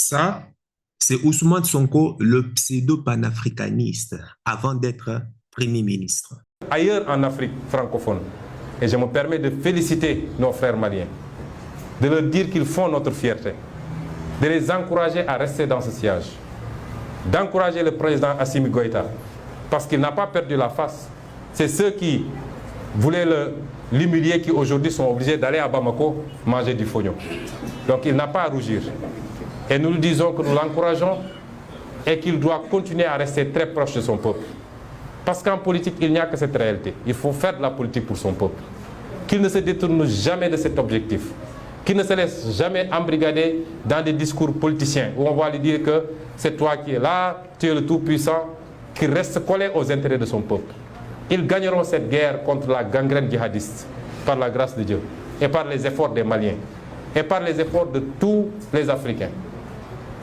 Ça, c'est Ousmane Sonko, le pseudo-panafricaniste, avant d'être Premier ministre. Ailleurs en Afrique francophone, et je me permets de féliciter nos frères maliens, de leur dire qu'ils font notre fierté, de les encourager à rester dans ce siège, d'encourager le président Assimi Goïta, parce qu'il n'a pas perdu la face. C'est ceux qui voulaient l'humilier qui aujourd'hui sont obligés d'aller à Bamako manger du fognon. Donc il n'a pas à rougir. Et nous lui disons que nous l'encourageons et qu'il doit continuer à rester très proche de son peuple. Parce qu'en politique, il n'y a que cette réalité. Il faut faire de la politique pour son peuple. Qu'il ne se détourne jamais de cet objectif. Qu'il ne se laisse jamais embrigader dans des discours politiciens où on va lui dire que c'est toi qui es là, tu es le tout-puissant, qu'il reste collé aux intérêts de son peuple. Ils gagneront cette guerre contre la gangrène djihadiste par la grâce de Dieu et par les efforts des Maliens et par les efforts de tous les Africains.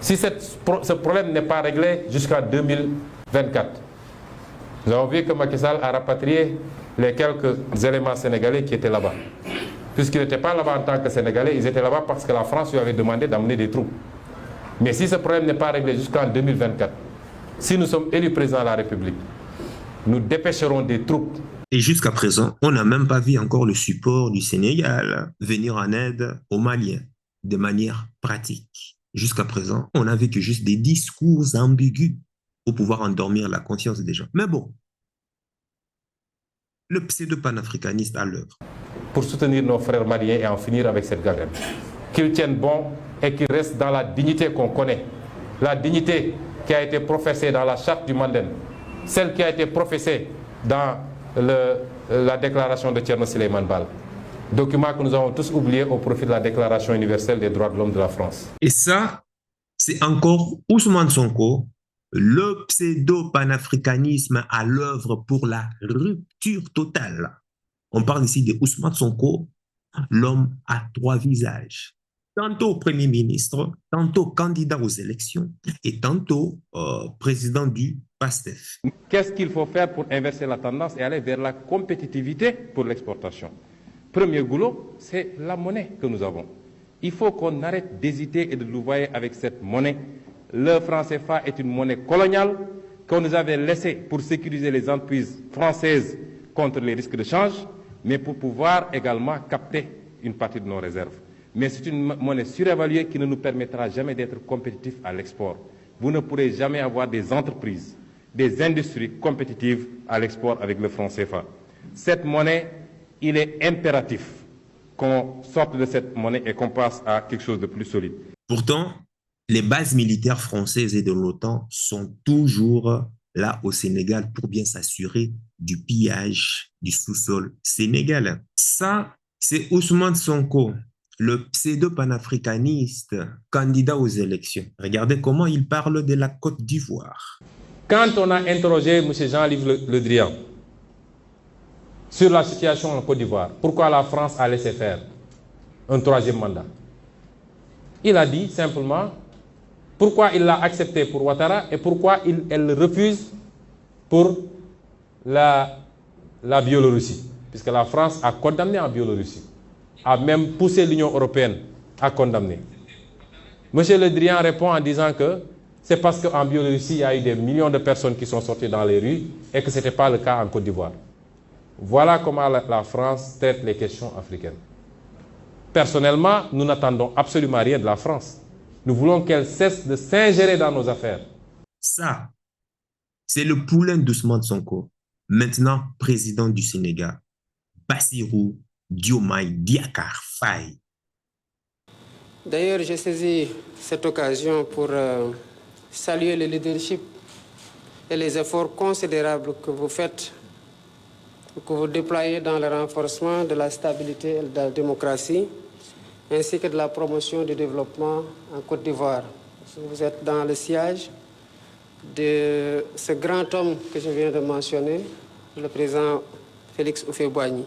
Si ce problème n'est pas réglé jusqu'en 2024, nous avons vu que Macky Sall a rapatrié les quelques éléments sénégalais qui étaient là-bas. Puisqu'ils n'étaient pas là-bas en tant que Sénégalais, ils étaient là-bas parce que la France lui avait demandé d'amener des troupes. Mais si ce problème n'est pas réglé jusqu'en 2024, si nous sommes élus président de la République, nous dépêcherons des troupes. Et jusqu'à présent, on n'a même pas vu encore le support du Sénégal venir en aide aux Maliens de manière pratique. Jusqu'à présent, on n'a vu que juste des discours ambigus pour pouvoir endormir la conscience des gens. Mais bon, le pseudo-panafricaniste à l'œuvre. Pour soutenir nos frères maliens et en finir avec cette gangrène. Qu'ils tiennent bon et qu'ils restent dans la dignité qu'on connaît. La dignité qui a été professée dans la charte du Mandem. Celle qui a été professée dans la déclaration de Thierno Souleymane Baal. Document que nous avons tous oublié au profit de la Déclaration universelle des droits de l'homme de la France. Et ça, c'est encore Ousmane Sonko, le pseudo-panafricanisme à l'œuvre pour la rupture totale. On parle ici de Ousmane Sonko, l'homme à trois visages. Tantôt Premier ministre, tantôt candidat aux élections et tantôt président du PASTEF. Qu'est-ce qu'il faut faire pour inverser la tendance et aller vers la compétitivité pour l'exportation? Premier goulot, c'est la monnaie que nous avons. Il faut qu'on arrête d'hésiter et de louvoyer avec cette monnaie. Le franc CFA est une monnaie coloniale qu'on nous avait laissée pour sécuriser les entreprises françaises contre les risques de change, mais pour pouvoir également capter une partie de nos réserves. Mais c'est une monnaie surévaluée qui ne nous permettra jamais d'être compétitifs à l'export. Vous ne pourrez jamais avoir des entreprises, des industries compétitives à l'export avec le franc CFA. Cette monnaie, il est impératif qu'on sorte de cette monnaie et qu'on passe à quelque chose de plus solide. Pourtant, les bases militaires françaises et de l'OTAN sont toujours là au Sénégal pour bien s'assurer du pillage du sous-sol sénégalais. Ça, c'est Ousmane Sonko, le pseudo-panafricaniste, candidat aux élections. Regardez comment il parle de la Côte d'Ivoire. Quand on a interrogé M. Jean-Yves Le Drian sur la situation en Côte d'Ivoire, pourquoi la France a laissé faire un troisième mandat, il a dit simplement pourquoi il l'a accepté pour Ouattara et pourquoi elle le refuse pour la Biélorussie, puisque la France a condamné en Biélorussie, a même poussé l'Union européenne à condamner. M. Le Drian répond en disant que c'est parce qu'en Biélorussie, il y a eu des millions de personnes qui sont sorties dans les rues et que ce n'était pas le cas en Côte d'Ivoire. Voilà comment la France traite les questions africaines. Personnellement, nous n'attendons absolument rien de la France. Nous voulons qu'elle cesse de s'ingérer dans nos affaires. Ça, c'est le poulain d'Ousmane Sonko, maintenant président du Sénégal, Bassirou Diomaye Diakhar Faye. D'ailleurs, j'ai saisi cette occasion pour saluer le leadership et les efforts considérables que vous faites, que vous déployez dans le renforcement de la stabilité et de la démocratie, ainsi que de la promotion du développement en Côte d'Ivoire. Vous êtes dans le sillage de ce grand homme que je viens de mentionner, le président Félix Houphouët-Boigny.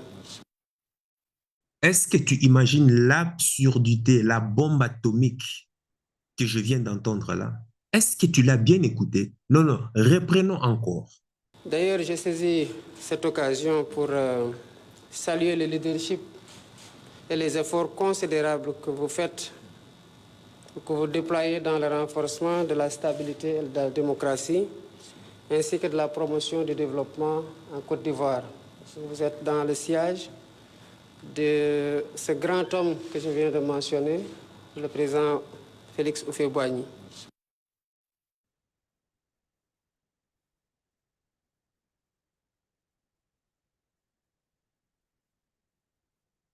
Est-ce que tu imagines l'absurdité, la bombe atomique que je viens d'entendre là? Est-ce que tu l'as bien écouté? Non, non, reprenons encore. D'ailleurs, j'ai saisi cette occasion pour saluer le leadership et les efforts considérables que vous faites, que vous déployez dans le renforcement de la stabilité et de la démocratie, ainsi que de la promotion du développement en Côte d'Ivoire. Vous êtes dans le sillage de ce grand homme que je viens de mentionner, le président Félix Houphouët-Boigny.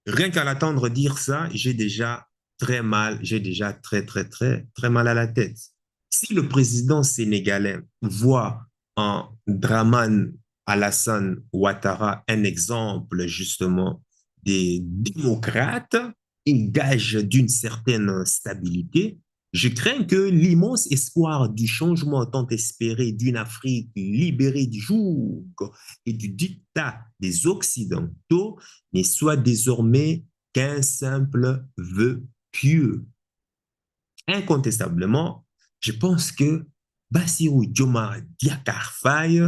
Rien qu'à l'entendre dire ça, j'ai déjà très mal, j'ai déjà très mal à la tête. Si le président sénégalais voit en Dramane Alassane Ouattara un exemple justement des démocrates, il gage d'une certaine stabilité, je crains que l'immense espoir du changement tant espéré d'une Afrique libérée du joug et du dictat des Occidentaux ne soit désormais qu'un simple vœu pieux. Incontestablement, je pense que Bassirou Diomaye Diakhar Faye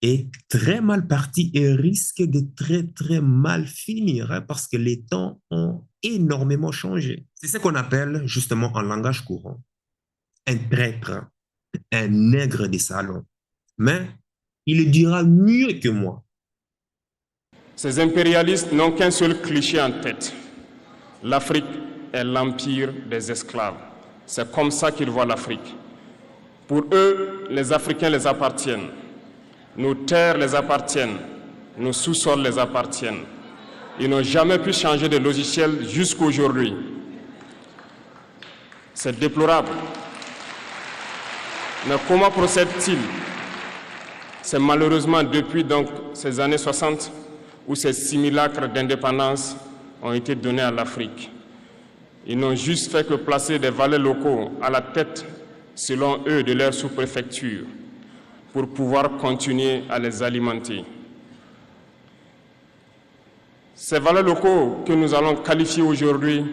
est très mal parti et risque de très mal finir hein, parce que les temps ont énormément changé. C'est ce qu'on appelle justement en langage courant un traître, un nègre des salons. Mais il le dira mieux que moi. Ces impérialistes n'ont qu'un seul cliché en tête. L'Afrique est l'empire des esclaves. C'est comme ça qu'ils voient l'Afrique. Pour eux, les Africains les appartiennent. Nos terres les appartiennent. Nos sous-sols les appartiennent. Ils n'ont jamais pu changer de logiciel jusqu'à aujourd'hui. C'est déplorable. Mais comment procèdent-ils? C'est malheureusement depuis donc ces années 60 où ces simulacres d'indépendance ont été donnés à l'Afrique. Ils n'ont juste fait que placer des valets locaux à la tête, selon eux, de leur sous-préfecture pour pouvoir continuer à les alimenter. Ces valets locaux que nous allons qualifier aujourd'hui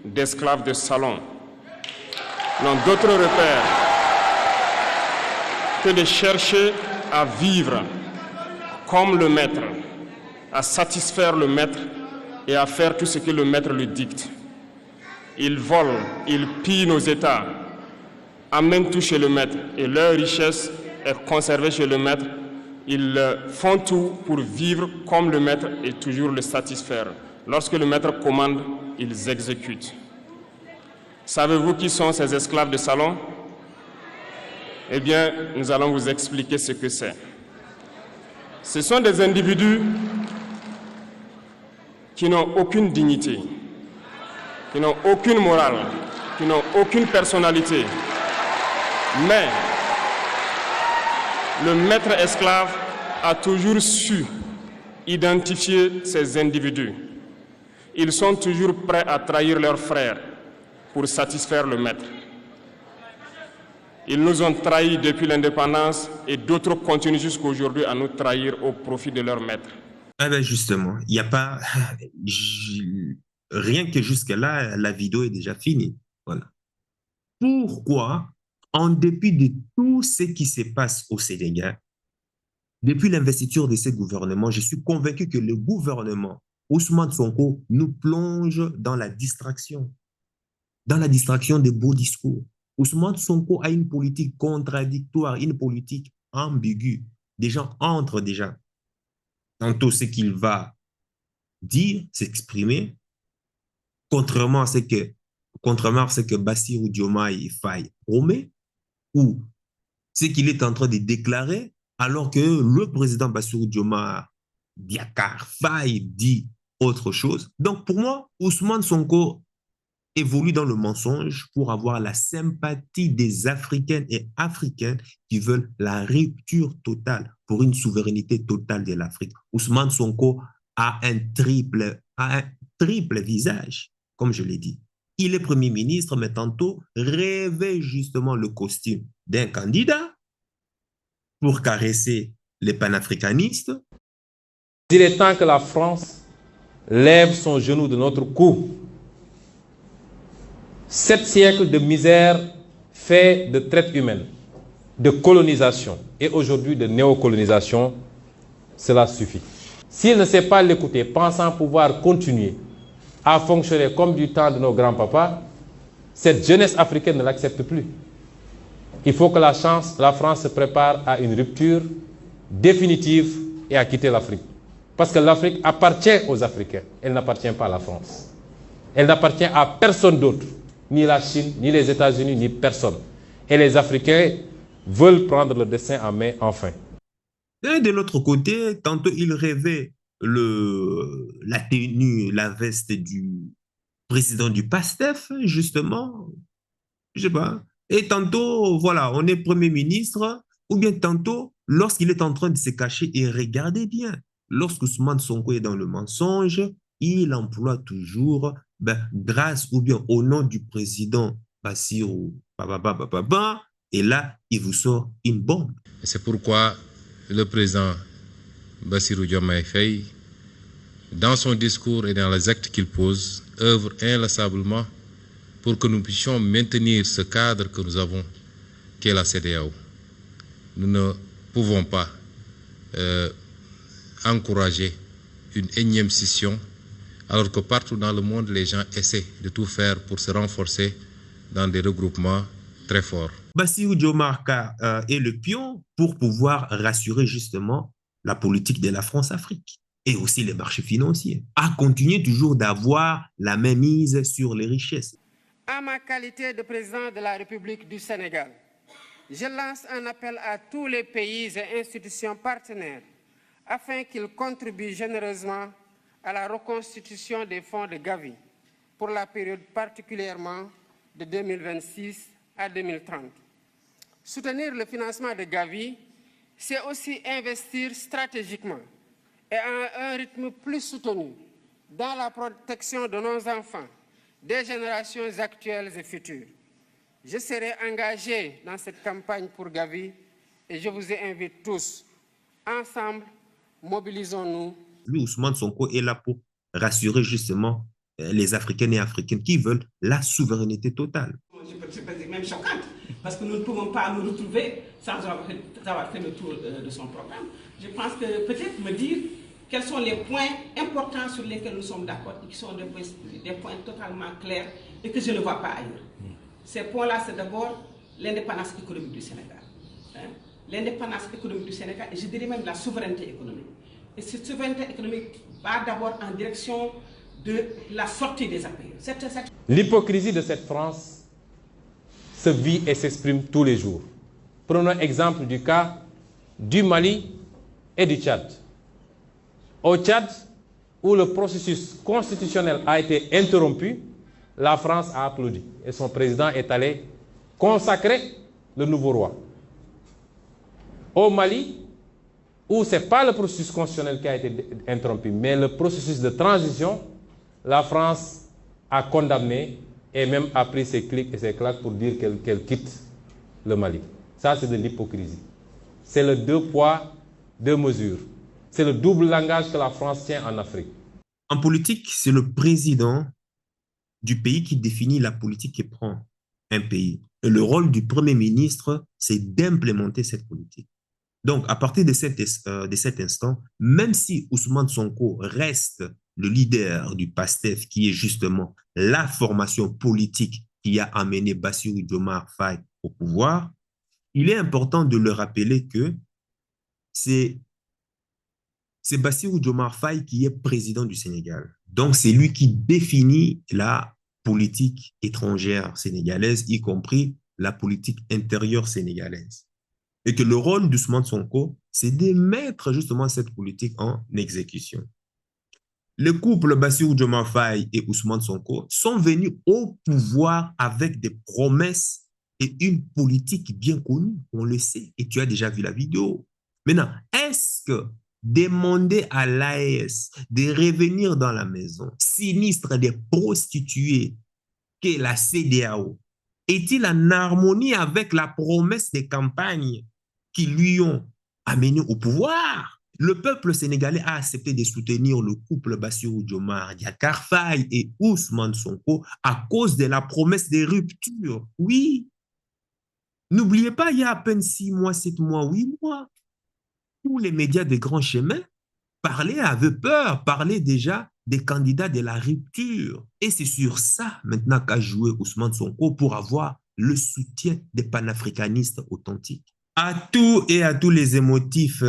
d'esclaves de salon n'ont d'autre repère que de chercher à vivre comme le maître, à satisfaire le maître et à faire tout ce que le maître lui dicte. Ils volent, ils pillent nos États, amènent tout chez le maître et leur richesse est conservée chez le maître. Ils font tout pour vivre comme le maître et toujours le satisfaire. Lorsque le maître commande, ils exécutent. Savez-vous qui sont ces esclaves de salon? Eh bien, nous allons vous expliquer ce que c'est. Ce sont des individus qui n'ont aucune dignité, qui n'ont aucune morale, qui n'ont aucune personnalité. Mais le maître esclave a toujours su identifier ces individus. Ils sont toujours prêts à trahir leurs frères pour satisfaire le maître. Ils nous ont trahis depuis l'indépendance et d'autres continuent jusqu'à aujourd'hui à nous trahir au profit de leur maître. Ah ben justement, il n'y a pas... Rien que jusque-là, la vidéo est déjà finie. Voilà. Pourquoi, en dépit de tout ce qui se passe au Sénégal, depuis l'investiture de ce gouvernement, je suis convaincu que le gouvernement Ousmane Sonko nous plonge dans la distraction des beaux discours. Ousmane Sonko a une politique contradictoire, une politique ambiguë. Des gens entrent déjà. Tantôt ce qu'il va dire, s'exprimer, contrairement à ce que Bassirou Diomaye Faye promet, ou ce qu'il est en train de déclarer, alors que le président Bassirou Diomaye Diakhar Faye dit autre chose. Donc pour moi, Ousmane Sonko évolue dans le mensonge pour avoir la sympathie des Africaines et Africains qui veulent la rupture totale pour une souveraineté totale de l'Afrique. Ousmane Sonko a un triple visage, comme je l'ai dit. Il est Premier ministre, mais tantôt rêvait justement le costume d'un candidat pour caresser les panafricanistes. Il est temps que la France lève son genou de notre cou. 7 siècles de misère fait de traite humaine, de colonisation et aujourd'hui de néocolonisation, cela suffit. S'il ne sait pas l'écouter, pensant pouvoir continuer à fonctionner comme du temps de nos grands-papas, Cette jeunesse africaine ne l'accepte plus. Il faut que la France se prépare à une rupture définitive et à quitter l'Afrique. Parce que l'Afrique appartient aux Africains, elle n'appartient pas à la France. Elle n'appartient à personne d'autre, ni la Chine, ni les États-Unis, ni personne. Et les Africains veulent prendre le destin en main enfin. Et de l'autre côté, tantôt il rêvait la tenue, la veste du président du PASTEF, justement, je sais pas. Et tantôt, voilà, on est Premier ministre, ou bien tantôt, lorsqu'il est en train de se cacher, et regardez bien, lorsque Ousmane Sonko est dans le mensonge, il emploie toujours, grâce ou bien au nom du président Bassirou, et là, il vous sort une bombe. C'est pourquoi le président Bassirou Diomaye Faye, dans son discours et dans les actes qu'il pose, œuvre inlassablement pour que nous puissions maintenir ce cadre que nous avons, qui est la CEDEAO. Nous ne pouvons pas encourager une énième scission, alors que partout dans le monde, les gens essaient de tout faire pour se renforcer dans des regroupements très forts. Bassirou Diomaye est le pion pour pouvoir rassurer justement la politique de la France-Afrique et aussi les marchés financiers, à continuer toujours d'avoir la même mise sur les richesses. En ma qualité de président de la République du Sénégal, je lance un appel à tous les pays et institutions partenaires afin qu'ils contribuent généreusement à la reconstitution des fonds de Gavi pour la période particulièrement de 2026 à 2030. Soutenir le financement de Gavi, c'est aussi investir stratégiquement et à un rythme plus soutenu dans la protection de nos enfants, des générations actuelles et futures. Je serai engagé dans cette campagne pour Gavi et je vous invite tous. Ensemble, mobilisons-nous. Lui, Ousmane Sonko est là pour rassurer justement les Africaines et Africaines qui veulent la souveraineté totale. C'est même choquant, parce que nous ne pouvons pas nous retrouver sans avoir fait le tour de son programme. Je pense que peut-être me dire quels sont les points importants sur lesquels nous sommes d'accord et qui sont des points totalement clairs et que je ne vois pas ailleurs. Ces points-là, c'est d'abord l'indépendance économique du Sénégal. L'indépendance économique du Sénégal, et je dirais même la souveraineté économique. Et cette souveraineté économique va d'abord en direction de la sortie des APE. L'hypocrisie de cette France se vit et s'exprime tous les jours. Prenons exemple du cas du Mali et du Tchad. Au Tchad, où le processus constitutionnel a été interrompu, la France a applaudi et son président est allé consacrer le nouveau roi. Au Mali, où ce n'est pas le processus constitutionnel qui a été interrompu, mais le processus de transition, la France a condamné et même a pris ses clics et ses claques pour dire qu'elle quitte le Mali. Ça, c'est de l'hypocrisie. C'est le deux poids, deux mesures. C'est le double langage que la France tient en Afrique. En politique, c'est le président du pays qui définit la politique que prend un pays. Et le rôle du Premier ministre, c'est d'implémenter cette politique. Donc, à partir de cet instant, même si Ousmane Sonko reste le leader du PASTEF, qui est justement la formation politique qui a amené Bassirou Diomaye Faye au pouvoir, il est important de le rappeler que c'est Bassirou Diomaye Faye qui est président du Sénégal. Donc, c'est lui qui définit la politique étrangère sénégalaise, y compris la politique intérieure sénégalaise. Et que le rôle d'Ousmane Sonko, c'est de mettre justement cette politique en exécution. Le couple Bassirou Diomaye Faye et Ousmane Sonko sont venus au pouvoir avec des promesses et une politique bien connue, on le sait, et tu as déjà vu la vidéo. Maintenant, est-ce que demander à l'AES de revenir dans la maison, sinistre des prostituées qu'est la CEDEAO, est-il en harmonie avec la promesse des campagnes qui lui ont amené au pouvoir? Le peuple sénégalais a accepté de soutenir le couple Bassirou Diomaye Faye et Ousmane Sonko à cause de la promesse des ruptures. Oui. N'oubliez pas, il y a à peine 6 mois, 7 mois, 8 mois, tous les médias des grands chemins avaient peur, parlaient déjà des candidats de la rupture. Et c'est sur ça maintenant qu'a joué Ousmane Sonko pour avoir le soutien des panafricanistes authentiques. À tout et à tous les émotifs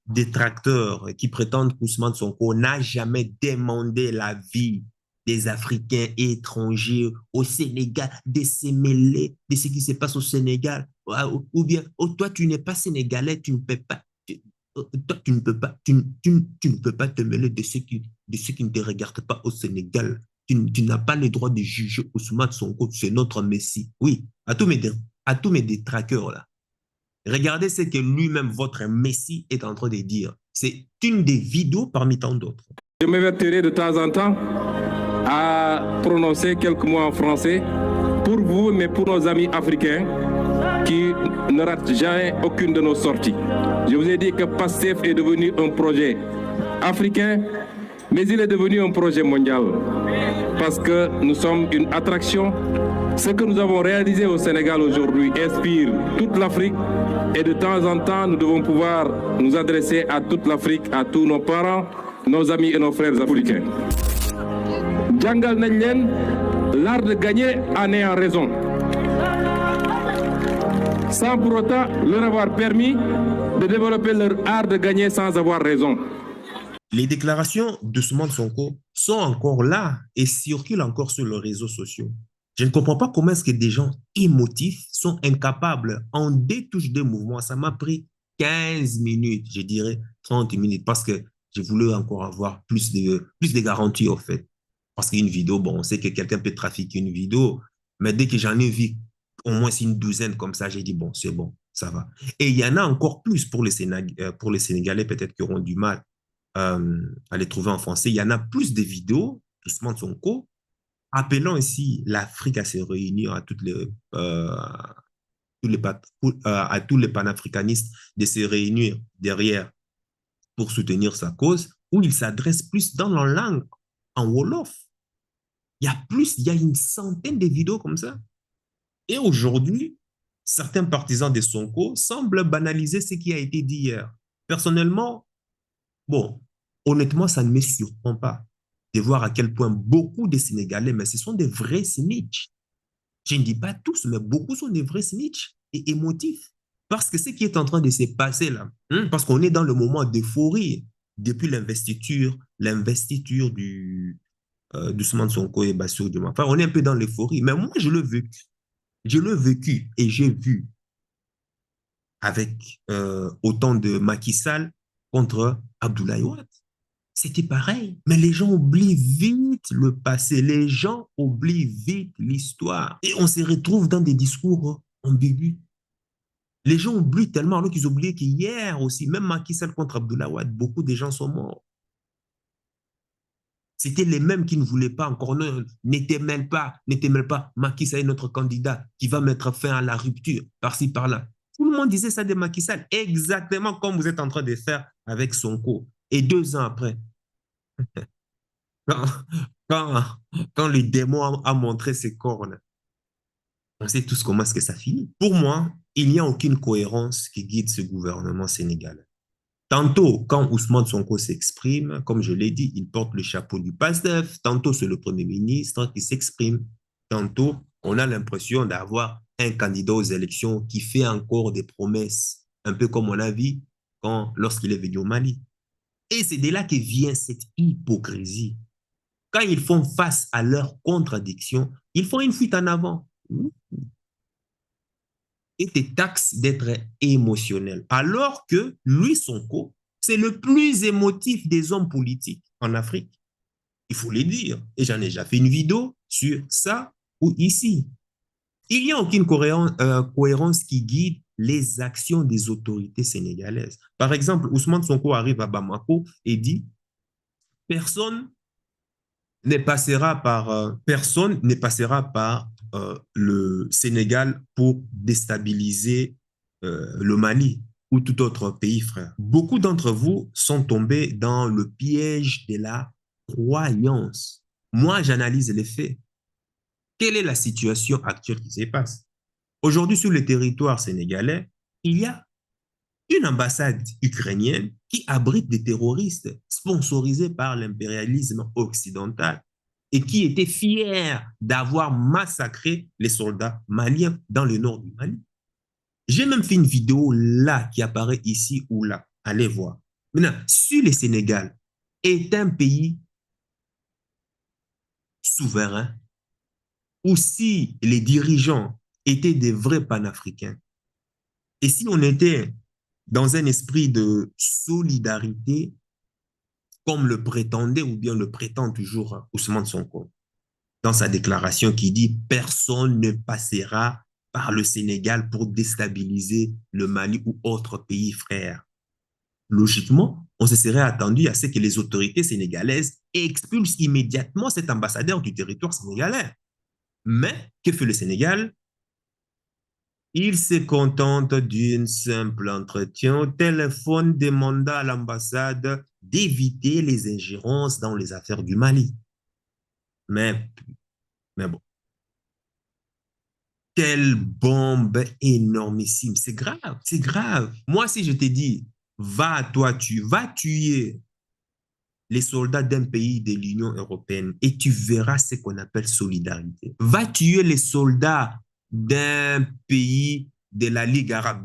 détracteurs qui prétendent qu'Ousmane Sonko n'a jamais demandé la vie des Africains et étrangers au Sénégal, de se mêler de ce qui se passe au Sénégal, ou bien, oh, toi, tu n'es pas sénégalais, tu ne peux pas, toi, tu ne peux pas, tu ne peux pas te mêler de ce qui ne te regarde pas au Sénégal. Tu n'as pas le droit de juger Ousmane Sonko, c'est notre Messie. Oui, à tous mes détraqueurs là. Regardez ce que lui-même, votre Messie, est en train de dire. C'est une des vidéos parmi tant d'autres. Je m'évertuerai de temps en temps à prononcer quelques mots en français pour vous, mais pour nos amis africains qui ne ratent jamais aucune de nos sorties. Je vous ai dit que PASTEF est devenu un projet africain, mais il est devenu un projet mondial parce que nous sommes une attraction. Ce que nous avons réalisé au Sénégal aujourd'hui inspire toute l'Afrique et de temps en temps, nous devons pouvoir nous adresser à toute l'Afrique, à tous nos parents, nos amis et nos frères africains. Djangal Nenyen, l'art de gagner en ayant raison, sans pour autant leur avoir permis de développer leur art de gagner sans avoir raison. Les déclarations d'Ousmane Sonko sont encore là et circulent encore sur les réseaux sociaux. Je ne comprends pas comment est-ce que des gens émotifs sont incapables en 2 touches de mouvement. Ça m'a pris 15 minutes, je dirais 30 minutes, parce que je voulais encore avoir plus de garanties, en fait. Parce qu'une vidéo, bon, on sait que quelqu'un peut trafiquer une vidéo, mais dès que j'en ai vu au moins une douzaine comme ça, j'ai dit, bon, c'est bon, ça va. Et il y en a encore plus pour les Sénégalais, peut-être qui auront du mal à les trouver en français. Il y en a plus de vidéos, Ousmane Sonko, appelant ici l'Afrique à se réunir, à tous les panafricanistes de se réunir derrière pour soutenir sa cause, où il s'adresse plus dans leur langue, en Wolof. Il y a une centaine de vidéos comme ça. Et aujourd'hui, certains partisans de Sonko semblent banaliser ce qui a été dit hier. Personnellement, bon, honnêtement, ça ne me surprend pas de voir à quel point beaucoup de Sénégalais, mais ce sont des vrais snitch. Je ne dis pas tous, mais beaucoup sont des vrais snitch et émotifs. Parce que ce qui est en train de se passer là, parce qu'on est dans le moment d'euphorie depuis l'investiture d'Ousmane Sonko et Bassirou Diomaye Faye. On est un peu dans l'euphorie, mais moi, je l'ai vécu. Je l'ai vécu et j'ai vu avec autant de Macky Sall contre Abdoulaye Wade. C'était pareil. Mais les gens oublient vite le passé. Les gens oublient vite l'histoire. Et on se retrouve dans des discours ambigus. Les gens oublient tellement, alors qu'ils oublient qu'hier aussi, même Macky Sall contre Abdoulaye Wade, beaucoup de gens sont morts. C'était les mêmes qui ne voulaient pas encore, n'étaient même pas, Macky Sall est notre candidat qui va mettre fin à la rupture, par-ci, par-là. Tout le monde disait ça de Macky Sall, exactement comme vous êtes en train de faire avec Sonko. Et 2 ans après, quand le démon a montré ses cornes, on sait tous comment est-ce que ça finit. Pour moi, il n'y a aucune cohérence qui guide ce gouvernement sénégalais. Tantôt, quand Ousmane Sonko s'exprime, comme je l'ai dit, il porte le chapeau du PASTEF. Tantôt, c'est le Premier ministre qui s'exprime. Tantôt, on a l'impression d'avoir un candidat aux élections qui fait encore des promesses, un peu comme on a vu lorsqu'il est venu au Mali. Et c'est de là que vient cette hypocrisie. Quand ils font face à leurs contradictions, ils font une fuite en avant. Et te taxent d'être émotionnel. Alors que lui, Sonko, c'est le plus émotif des hommes politiques en Afrique. Il faut le dire. Et j'en ai déjà fait une vidéo sur ça ou ici. Il n'y a aucune cohérence qui guide les actions des autorités sénégalaises. Par exemple, Ousmane Sonko arrive à Bamako et dit « Personne ne passera par le Sénégal pour déstabiliser le Mali ou tout autre pays, frère. » Beaucoup d'entre vous sont tombés dans le piège de la croyance. Moi, j'analyse les faits. Quelle est la situation actuelle qui se passe? Aujourd'hui, sur le territoire sénégalais, il y a une ambassade ukrainienne qui abrite des terroristes sponsorisés par l'impérialisme occidental et qui était fière d'avoir massacré les soldats maliens dans le nord du Mali. J'ai même fait une vidéo là qui apparaît ici ou là. Allez voir. Maintenant, si le Sénégal est un pays souverain, ou si les dirigeants étaient des vrais panafricains, et si on était dans un esprit de solidarité, comme le prétendait ou bien le prétend toujours Ousmane Sonko, dans sa déclaration qui dit « Personne ne passera par le Sénégal pour déstabiliser le Mali ou autre pays frère ». Logiquement, on se serait attendu à ce que les autorités sénégalaises expulsent immédiatement cet ambassadeur du territoire sénégalais. Mais que fait le Sénégal? Il se contente d'un simple entretien au téléphone demandant à l'ambassade d'éviter les ingérences dans les affaires du Mali. Mais bon, quelle bombe énormissime. C'est grave, c'est grave. Moi, si je te dis, va tuer les soldats d'un pays de l'Union européenne et tu verras ce qu'on appelle solidarité. Va tuer les soldats d'un pays de la Ligue arabe.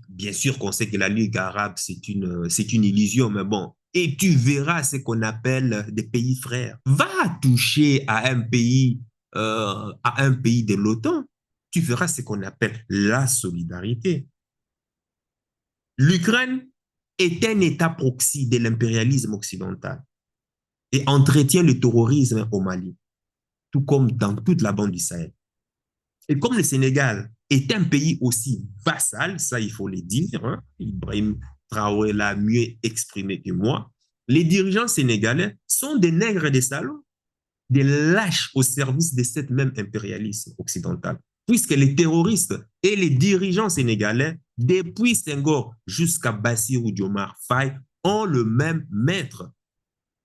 Bien sûr qu'on sait que la Ligue arabe, c'est une illusion, mais bon. Et tu verras ce qu'on appelle des pays frères. Va toucher à un pays de l'OTAN. Tu verras ce qu'on appelle la solidarité. L'Ukraine est un État proxy de l'impérialisme occidental et entretient le terrorisme au Mali, tout comme dans toute la bande du Sahel. Et comme le Sénégal est un pays aussi vassal, ça il faut le dire, hein, Ibrahim Traoré l'a mieux exprimé que moi, les dirigeants sénégalais sont des nègres et des salauds, des lâches au service de cet même impérialisme occidental. Puisque les terroristes et les dirigeants sénégalais, depuis Senghor jusqu'à Bassirou Diomaye Faye, ont le même maître.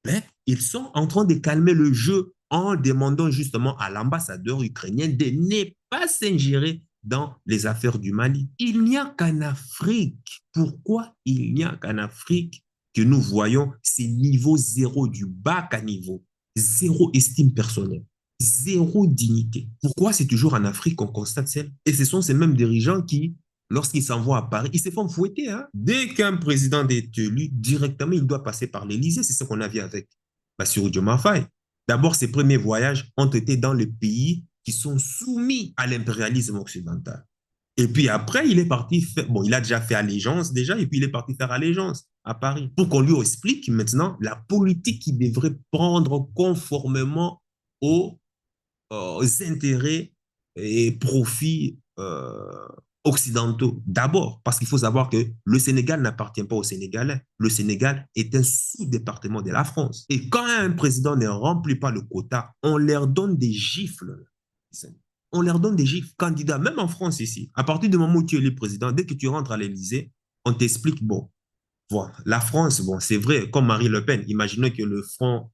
Mais ils sont en train de calmer le jeu en demandant justement à l'ambassadeur ukrainien de ne pas s'ingérer dans les affaires du Mali. Il n'y a qu'en Afrique. Pourquoi il n'y a qu'en Afrique que nous voyons ces niveaux zéro du bas caniveau, zéro estime personnelle, zéro dignité? Pourquoi c'est toujours en Afrique qu'on constate cela? Et ce sont ces mêmes dirigeants qui, lorsqu'ils s'envoient à Paris, ils se font fouetter. Hein? Dès qu'un président est élu, directement, il doit passer par l'Élysée. C'est ce qu'on a vu avec Bassirou Diomaye Faye. D'abord, ses premiers voyages ont été dans les pays qui sont soumis à l'impérialisme occidental. Et puis après, il est parti faire, bon, il a déjà fait allégeance déjà, et puis il est parti faire allégeance à Paris pour qu'on lui explique maintenant la politique qu'il devrait prendre conformément aux intérêts et profits occidentaux d'abord, parce qu'il faut savoir que le Sénégal n'appartient pas aux Sénégalais. Le Sénégal est un sous-département de la France. Et quand un président ne remplit pas le quota, on leur donne des gifles. On leur donne des gifles. Candidats, même en France ici, à partir du moment où tu es le président, dès que tu rentres à l'Élysée, on t'explique, bon, voilà, la France, bon, c'est vrai, comme Marine Le Pen, imaginons que le Front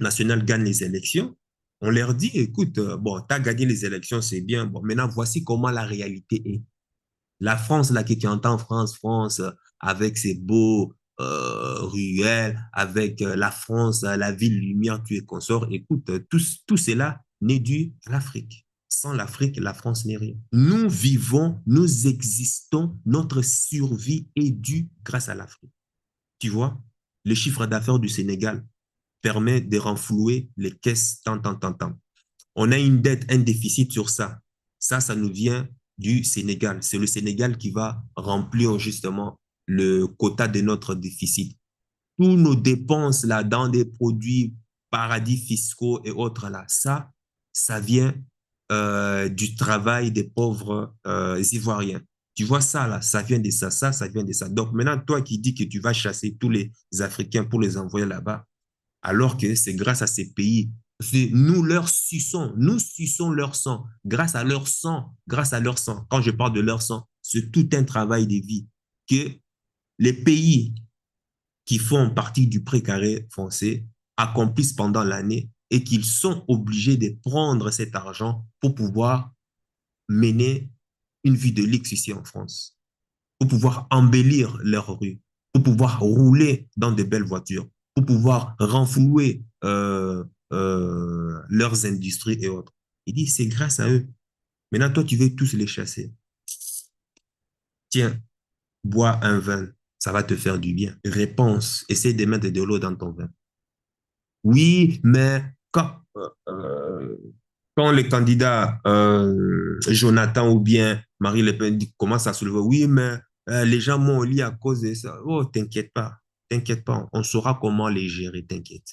National gagne les élections, on leur dit, écoute, bon, tu as gagné les élections, c'est bien, bon, maintenant, voici comment la réalité est. La France, là, que tu entends, France, avec ses beaux ruelles, avec la France, la ville lumière, tu es consort, écoute, tout cela n'est dû à l'Afrique. Sans l'Afrique, la France n'est rien. Nous vivons, nous existons, notre survie est due grâce à l'Afrique. Tu vois, le chiffre d'affaires du Sénégal permet de renflouer les caisses tant. On a une dette, un déficit sur ça. Ça nous vient du Sénégal. C'est le Sénégal qui va remplir justement le quota de notre déficit. Tous nos dépenses là dans des produits paradis fiscaux et autres là, ça vient du travail des pauvres Ivoiriens. Tu vois ça là, ça vient de ça vient de ça. Donc maintenant, toi qui dis que tu vas chasser tous les Africains pour les envoyer là-bas, alors que c'est grâce à ces pays, nous suçons leur sang, grâce à leur sang. Quand je parle de leur sang, c'est tout un travail de vie que les pays qui font partie du précaré français accomplissent pendant l'année et qu'ils sont obligés de prendre cet argent pour pouvoir mener une vie de luxe ici en France. pour pouvoir embellir leurs rues, pour pouvoir rouler dans de belles voitures, pour pouvoir renflouer leurs industries et autres. Il dit, c'est grâce à eux. Maintenant, toi, tu veux tous les chasser. Tiens, bois un vin, ça va te faire du bien. Réponse, essaie de mettre de l'eau dans ton vin. Oui, mais quand le candidat Jonathan ou bien Marie Le Pen commence à se lever, oui, mais les gens m'ont lié à cause de ça. Oh, t'inquiète pas, on saura comment les gérer, t'inquiète.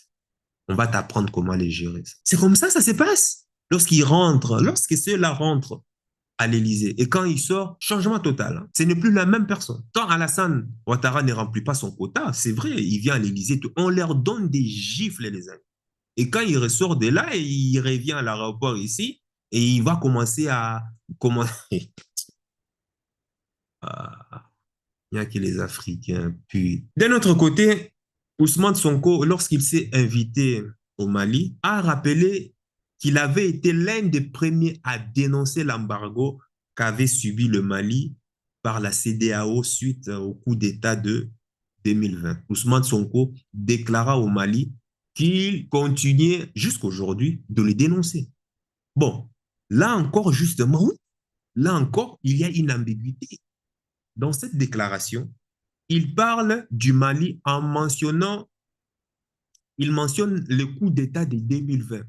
On va t'apprendre comment les gérer. C'est comme ça se passe. Lorsque ceux-là rentrent à l'Élysée et quand il sort, changement total. Hein. Ce n'est plus la même personne. Quand Alassane Ouattara ne remplit pas son quota, c'est vrai, il vient à l'Élysée, on leur donne des gifles, les amis. Et quand il ressort de là, il revient à l'aéroport ici et il va commencer à... Il n'y a que les Africains. Puis, d'un autre côté, Ousmane Sonko, lorsqu'il s'est invité au Mali, a rappelé qu'il avait été l'un des premiers à dénoncer l'embargo qu'avait subi le Mali par la CEDEAO suite au coup d'État de 2020. Ousmane Sonko déclara au Mali qu'il continuait jusqu'aujourd'hui de le dénoncer. Bon, là encore, justement, là encore, il y a une ambiguïté. Dans cette déclaration, il parle du Mali en mentionnant, il mentionne le coup d'État de 2020.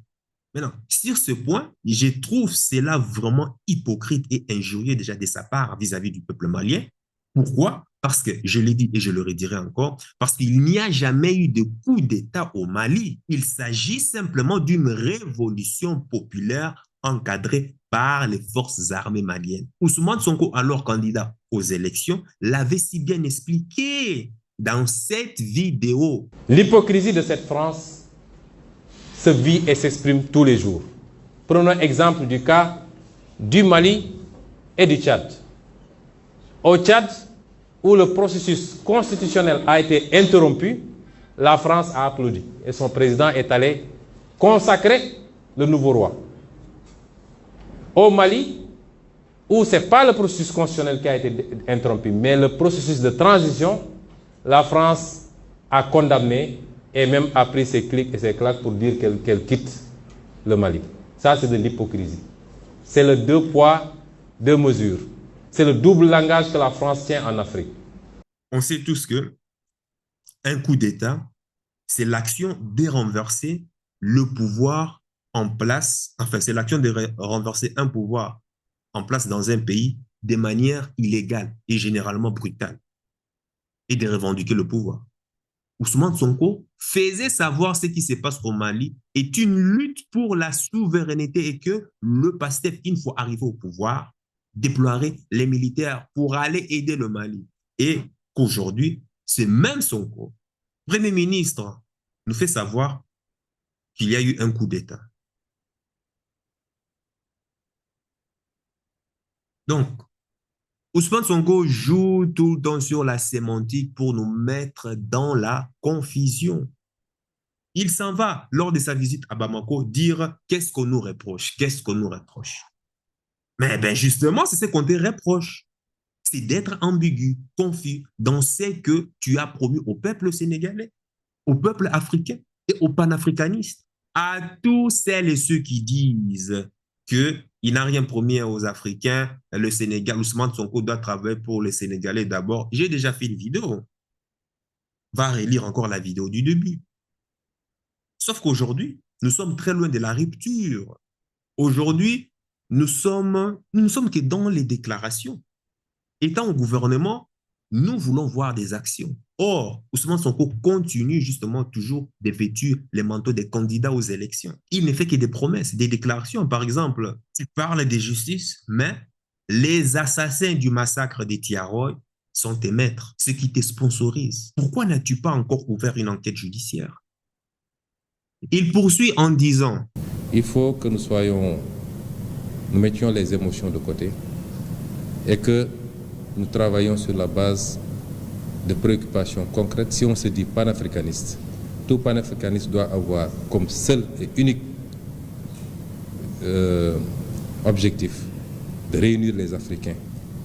Maintenant, sur ce point, je trouve cela vraiment hypocrite et injurieux déjà de sa part vis-à-vis du peuple malien. Pourquoi? Parce que, je l'ai dit et je le redirai encore, parce qu'il n'y a jamais eu de coup d'État au Mali. Il s'agit simplement d'une révolution populaire encadrée par les forces armées maliennes. Ousmane Sonko, alors candidat aux élections, l'avait si bien expliqué dans cette vidéo. L'hypocrisie de cette France se vit et s'exprime tous les jours. Prenons exemple du cas du Mali et du Tchad. Au Tchad, où le processus constitutionnel a été interrompu, la France a applaudi et son président est allé consacrer le nouveau roi. Au Mali, où ce n'est pas le processus constitutionnel qui a été interrompu, mais le processus de transition, la France a condamné et même a pris ses clics et ses claques pour dire qu'elle quitte le Mali. Ça, c'est de l'hypocrisie. C'est le deux poids, deux mesures. C'est le double langage que la France tient en Afrique. On sait tous que un coup d'État, c'est l'action de renverser le pouvoir en place, enfin, c'est l'action de renverser un pouvoir en place dans un pays de manière illégale et généralement brutale et de revendiquer le pouvoir. Ousmane Sonko faisait savoir ce qui se passe au Mali est une lutte pour la souveraineté et que le PASTEF, une fois arrivé au pouvoir, déploierait les militaires pour aller aider le Mali. Et qu'aujourd'hui, ce même Sonko, Premier ministre, nous fait savoir qu'il y a eu un coup d'État. Donc, Ousmane Sonko joue tout le temps sur la sémantique pour nous mettre dans la confusion. Il s'en va, lors de sa visite à Bamako, dire qu'est-ce qu'on nous reproche, qu'est-ce qu'on nous reproche. Mais ben justement, c'est ce qu'on te reproche. C'est d'être ambigu, confus dans ce que tu as promis au peuple sénégalais, au peuple africain et aux panafricanistes. À tous celles et ceux qui disent qu'il n'a rien promis aux Africains, le Sénégal, Ousmane Sonko doit travailler pour les Sénégalais d'abord. J'ai déjà fait une vidéo. Va relire encore la vidéo du début. Sauf qu'aujourd'hui, nous sommes très loin de la rupture. Aujourd'hui, nous ne sommes que dans les déclarations. Étant au gouvernement, nous voulons voir des actions. Or, Ousmane Sonko continue justement toujours de vêtir les manteaux des candidats aux élections. Il ne fait que des promesses, des déclarations. Par exemple, tu parles de justice, mais les assassins du massacre des Tiaroy sont tes maîtres, ceux qui te sponsorisent. Pourquoi n'as-tu pas encore ouvert une enquête judiciaire? Il poursuit en disant: il faut que nous mettions les émotions de côté et que nous travaillons sur la base de préoccupations concrètes. Si on se dit panafricaniste, tout panafricaniste doit avoir comme seul et unique objectif de réunir les Africains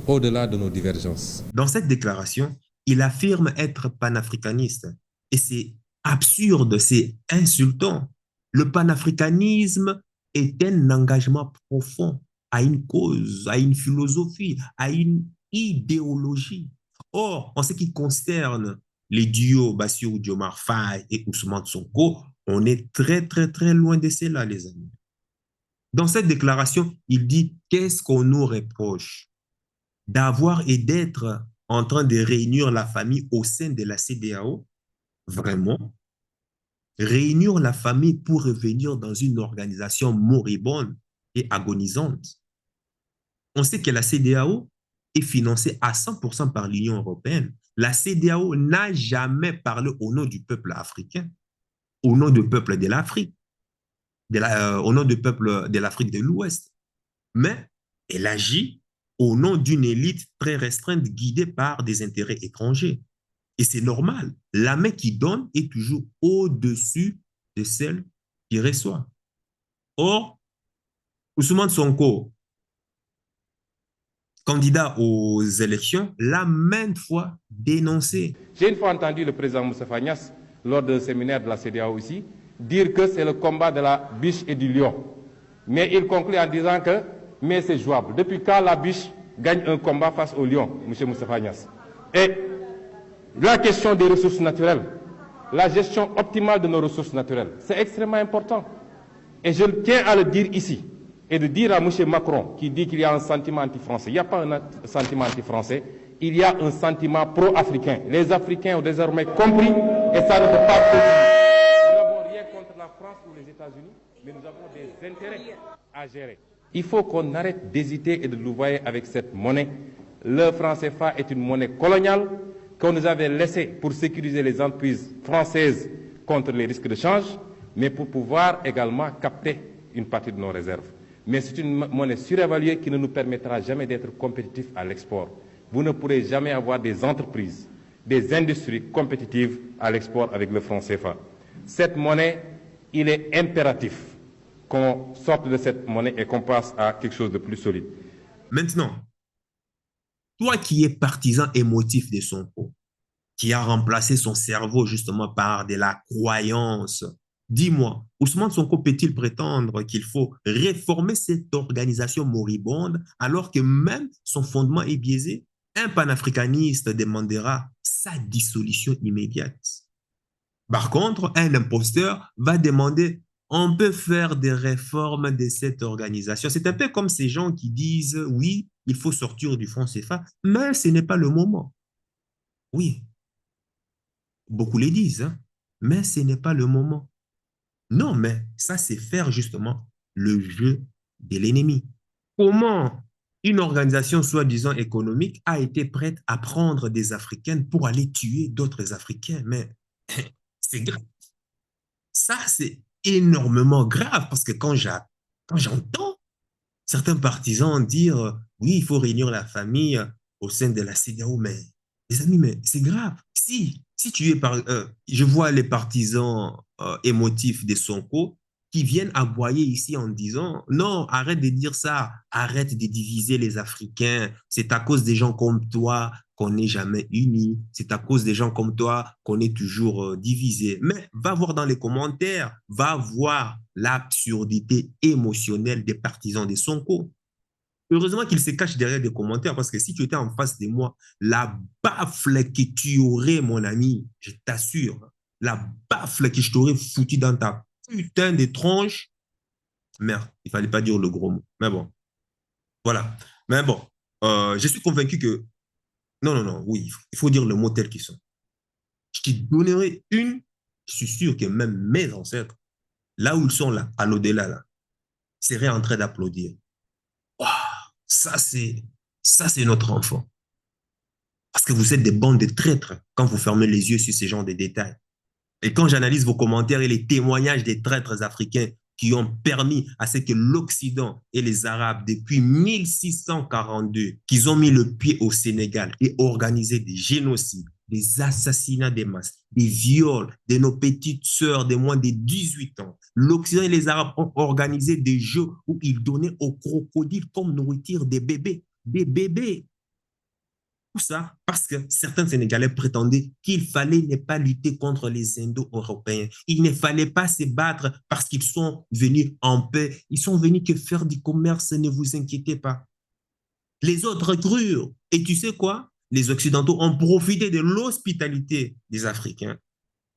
au-delà de nos divergences. Dans cette déclaration, il affirme être panafricaniste. Et c'est absurde, c'est insultant. Le panafricanisme est un engagement profond à une cause, à une philosophie, à une idéologie. Or, en ce qui concerne les duos Bassirou Diomaye Faye et Ousmane Sonko, on est très, très, très loin de cela, les amis. Dans cette déclaration, il dit qu'est-ce qu'on nous reproche d'avoir et d'être en train de réunir la famille au sein de la CEDEAO, vraiment, réunir la famille pour revenir dans une organisation moribonde et agonisante. On sait que la CEDEAO est financée à 100% par l'Union européenne. La CEDEAO n'a jamais parlé au nom du peuple africain, au nom du peuple de l'Afrique, au nom du peuple de l'Afrique de l'Ouest. Mais elle agit au nom d'une élite très restreinte guidée par des intérêts étrangers. Et c'est normal. La main qui donne est toujours au-dessus de celle qui reçoit. Or, Ousmane Sonko, candidat aux élections, l'a maintes fois dénoncé. J'ai une fois entendu le président Moustapha Niasse, lors d'un séminaire de la CEDEAO aussi, dire que c'est le combat de la biche et du lion. Mais il conclut en disant que mais c'est jouable. Depuis quand la biche gagne un combat face au lion, M. Moustapha Niasse? Et la question des ressources naturelles, la gestion optimale de nos ressources naturelles, c'est extrêmement important. Et je tiens à le dire ici, et de dire à M. Macron, qui dit qu'il y a un sentiment anti-français. Il n'y a pas un sentiment anti-français, il y a un sentiment pro-africain. Les Africains ont désormais compris, et ça ne peut pas continuer. Nous n'avons rien contre la France ou les États-Unis, mais nous avons des intérêts à gérer. Il faut qu'on arrête d'hésiter et de louvoyer avec cette monnaie. Le franc CFA est une monnaie coloniale qu'on nous avait laissée pour sécuriser les entreprises françaises contre les risques de change, mais pour pouvoir également capter une partie de nos réserves. Mais c'est une monnaie surévaluée qui ne nous permettra jamais d'être compétitifs à l'export. Vous ne pourrez jamais avoir des entreprises, des industries compétitives à l'export avec le franc CFA. Cette monnaie, il est impératif qu'on sorte de cette monnaie et qu'on passe à quelque chose de plus solide. Maintenant, toi qui es partisan émotif de Sonko, qui a remplacé son cerveau justement par de la croyance, dis-moi, Ousmane Sonko peut-il prétendre qu'il faut réformer cette organisation moribonde alors que même son fondement est biaisé? Un panafricaniste demandera sa dissolution immédiate. Par contre, un imposteur va demander on peut faire des réformes de cette organisation. C'est un peu comme ces gens qui disent oui, il faut sortir du franc CFA, mais ce n'est pas le moment. Oui, beaucoup le disent, hein, mais ce n'est pas le moment. Non, mais ça, c'est faire justement le jeu de l'ennemi. Comment une organisation soi-disant économique a été prête à prendre des Africaines pour aller tuer d'autres Africains? Mais c'est grave. Ça, c'est énormément grave parce que quand j'entends certains partisans dire oui, il faut réunir la famille au sein de la CEDEAO, mais les amis, mais c'est grave. Si tu es je vois les partisans émotifs de Sonko qui viennent aboyer ici en disant non, arrête de dire ça, arrête de diviser les Africains, c'est à cause des gens comme toi qu'on n'est jamais unis, c'est à cause des gens comme toi qu'on est toujours divisés. Mais va voir dans les commentaires, va voir l'absurdité émotionnelle des partisans de Sonko. Heureusement qu'il se cache derrière des commentaires parce que si tu étais en face de moi, la baffle que tu aurais, mon ami, je t'assure, la baffle que je t'aurais foutu dans ta putain de tronche. Merde, il fallait pas dire le gros mot. Mais bon, voilà. Mais bon, je suis convaincu que non, oui, il faut dire le mot tel qu'ils sont. Je te donnerai une, je suis sûr que même mes ancêtres, là où ils sont là, à l'au-delà, là, seraient en train d'applaudir. Wow, ça c'est notre enfant. Parce que vous êtes des bandes de traîtres quand vous fermez les yeux sur ce genre de détails. Et quand j'analyse vos commentaires et les témoignages des traîtres africains qui ont permis à ce que l'Occident et les Arabes, depuis 1642, qu'ils ont mis le pied au Sénégal et organisé des génocides, des assassinats de masse, des viols de nos petites sœurs de moins de 18 ans. L'Occident et les Arabes ont organisé des jeux où ils donnaient aux crocodiles comme nourriture des bébés. Des bébés. Tout ça parce que certains Sénégalais prétendaient qu'il fallait ne pas lutter contre les Indo-Européens. Il ne fallait pas se battre parce qu'ils sont venus en paix. Ils sont venus que faire du commerce, ne vous inquiétez pas. Les autres crurent. Et tu sais quoi? Les Occidentaux ont profité de l'hospitalité des Africains.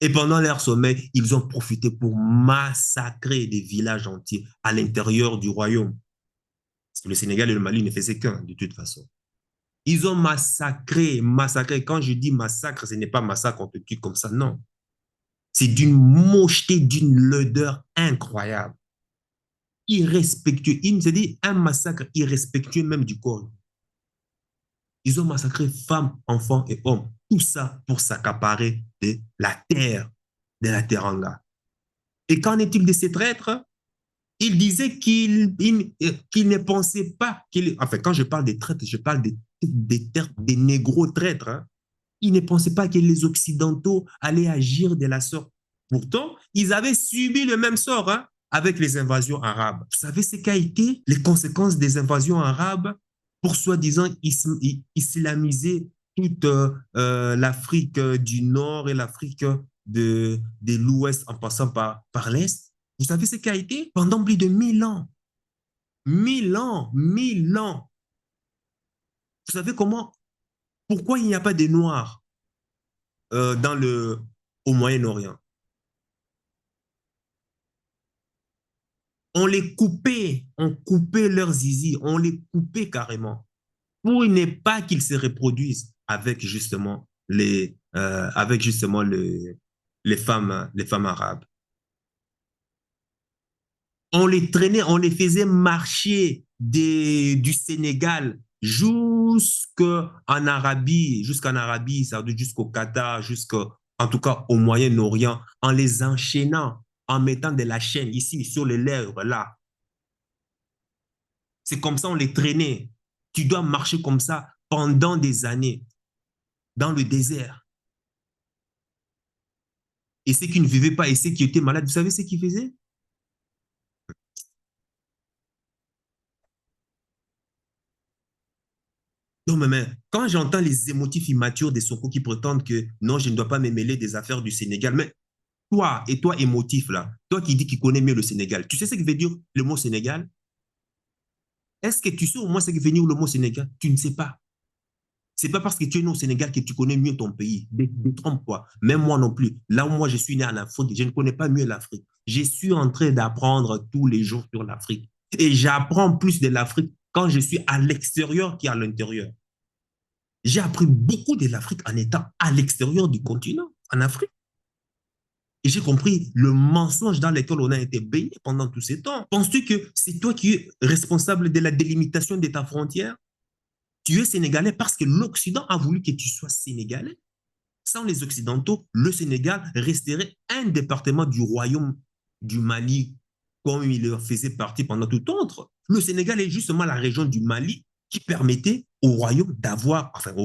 Et pendant leur sommet, ils ont profité pour massacrer des villages entiers à l'intérieur du royaume. Parce que le Sénégal et le Mali ne faisaient qu'un, de toute façon. Ils ont massacré. Quand je dis massacre, ce n'est pas massacre, on te tue comme ça, non. C'est d'une mocheté, d'une laideur incroyable. Irrespectueux. C'est-à-dire un massacre irrespectueux même du corps. Ils ont massacré femmes, enfants et hommes. Tout ça pour s'accaparer de la Teranga. Et qu'en est-il de ces traîtres? Il disait qu'il ne pensait pas enfin, quand je parle des traîtres, je parle des négros traîtres. Hein. Il ne pensait pas que les Occidentaux allaient agir de la sorte. Pourtant, ils avaient subi le même sort hein, avec les invasions arabes. Vous savez ce qu'a été les conséquences des invasions arabes pour soi-disant islamiser toute l'Afrique du Nord et l'Afrique de l'Ouest en passant par l'Est? Vous savez ce qu'a été? Pendant plus de 1000 ans. 1000 ans. Vous savez pourquoi il n'y a pas de Noirs au Moyen-Orient? On les coupait, on coupait leurs zizi, on les coupait carrément pour ne pas qu'ils se reproduisent avec justement les femmes arabes. On les traînait, on les faisait marcher du Sénégal jusqu'en Arabie, ça veut dire jusqu'au Qatar, en tout cas au Moyen-Orient, en les enchaînant, en mettant de la chaîne ici sur les lèvres, là. C'est comme ça on les traînait. Tu dois marcher comme ça pendant des années dans le désert. Et ceux qui ne vivaient pas et ceux qui étaient malades, vous savez ce qu'ils faisaient? Non, mais quand j'entends les émotifs immatures des Sonko qui prétendent que non, je ne dois pas me mêler des affaires du Sénégal, mais toi émotif là, toi qui dis qu'il connais mieux le Sénégal, tu sais ce que veut dire le mot Sénégal? Est-ce que tu sais au moins ce que veut dire le mot Sénégal? Tu ne sais pas. C'est pas parce que tu es né au Sénégal que tu connais mieux ton pays. Détrompe-toi. Même moi non plus. Là où moi je suis né en Afrique, je ne connais pas mieux l'Afrique. Je suis en train d'apprendre tous les jours sur l'Afrique. Et j'apprends plus de l'Afrique quand je suis à l'extérieur qu'à l'intérieur. J'ai appris beaucoup de l'Afrique en étant à l'extérieur du continent, en Afrique. Et j'ai compris le mensonge dans lequel on a été baigné pendant tous ces temps. Penses-tu que c'est toi qui es responsable de la délimitation de ta frontière? Tu es sénégalais parce que l'Occident a voulu que tu sois sénégalais. Sans les Occidentaux, le Sénégal resterait un département du royaume du Mali, comme il faisait partie pendant tout autre. Le Sénégal est justement la région du Mali qui permettait au royaume d'avoir, enfin le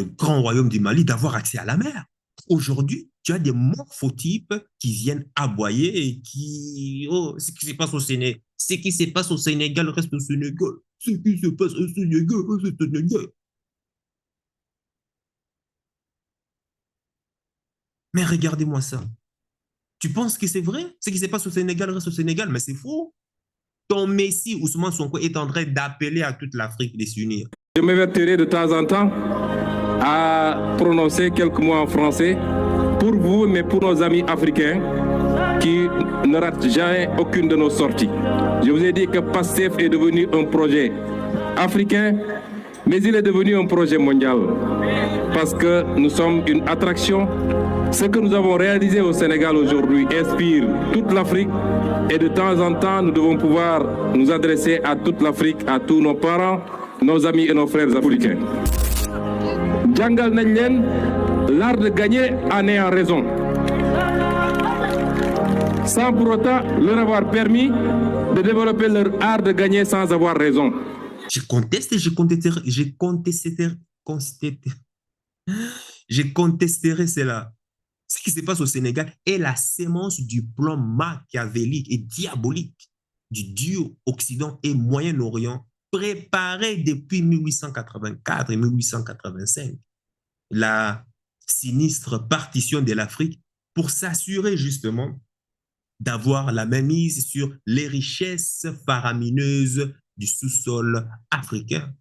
grand royaume du Mali d'avoir accès à la mer. Aujourd'hui, tu as des morphotypes qui viennent aboyer et qui... Oh, ce qui se passe au Sénégal. Ce qui se passe au Sénégal reste au Sénégal. Ce qui se passe au Sénégal reste au Sénégal. Mais regardez-moi ça. Tu penses que c'est vrai? Ce qui se passe au Sénégal reste au Sénégal, mais c'est faux. Ton Messie, Ousmane Sonko, est en train d'appeler à toute l'Afrique de s'unir. Je m'évertirai de temps en temps à prononcer quelques mots en français pour vous, mais pour nos amis africains qui ne ratent jamais aucune de nos sorties. Je vous ai dit que PASTEF est devenu un projet africain, mais il est devenu un projet mondial parce que nous sommes une attraction. Ce que nous avons réalisé au Sénégal aujourd'hui inspire toute l'Afrique et de temps en temps, nous devons pouvoir nous adresser à toute l'Afrique, à tous nos parents, nos amis et nos frères africains. Djangal Nenyen, l'art de gagner en ayant raison, sans pour autant leur avoir permis de développer leur art de gagner sans avoir raison. Je contesterai cela. Ce qui se passe au Sénégal est la sémence du plan machiavélique et diabolique du duo Occident et Moyen-Orient préparait depuis 1884 et 1885 la sinistre partition de l'Afrique pour s'assurer justement d'avoir la mainmise sur les richesses faramineuses du sous-sol africain